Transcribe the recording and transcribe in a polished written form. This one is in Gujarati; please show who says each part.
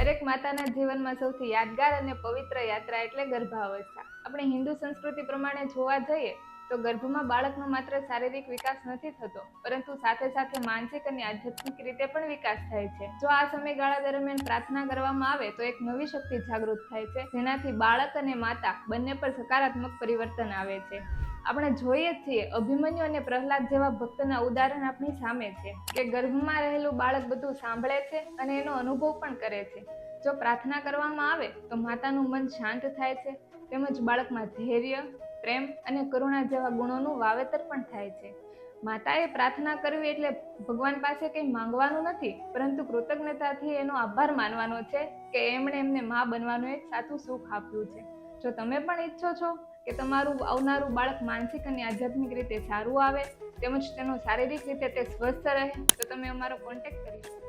Speaker 1: દરેક માતાના જીવનમાં સૌથી યાદગાર અને પવિત્ર યાત્રા એટલે ગર્ભાવસ્થા. આપણે હિન્દુ સંસ્કૃતિ પ્રમાણે જોવા જઈએ તો ગર્ભમાં બાળકનો માત્ર શારીરિક વિકાસ નથી થતો, પરંતુ સાથે સાથે માનસિક અને આધ્યાત્મિક રીતે પણ વિકાસ થાય છે. જો આ સમયગાળા દરમિયાન પ્રાર્થના કરવામાં આવે તો એક નવી શક્તિ જાગૃત થાય છે, જેનાથી બાળક અને માતા બંને પર સકારાત્મક પરિવર્તન આવે છે. આપણે જોઈએ છીએ અભિમન્યુ અને પ્રહલાદ જેવા ભક્તના ઉદાહરણ આપણી સામે છે કે ગર્ભમાં રહેલું બાળક બધું સાંભળે છે અને એનો અનુભવ પણ કરે છે. જો પ્રાર્થના કરવામાં આવે તો માતાનું મન શાંત થાય છે, તેમજ બાળકમાં ધૈર્ય, પ્રેમ અને કરુણા જેવા ગુણોનું વાવેતર પણ થાય છે. માતાએ પ્રાર્થના કરવી એટલે ભગવાન પાસે કંઈ માંગવાનું નથી, પરંતુ કૃતજ્ઞતાથી એનો આભાર માનવાનો છે કે એમણે એમને માં બનવાનું એક સાચું સુખ આપ્યું છે. જો તમે પણ ઈચ્છો છો કે તમારું આવનારું બાળક માનસિક અને આધ્યાત્મિક રીતે સારું આવે તેમજ તેનો શારીરિક રીતે તે સ્વસ્થ રહે, તો તમે અમારો કોન્ટેક્ટ કરી શકો.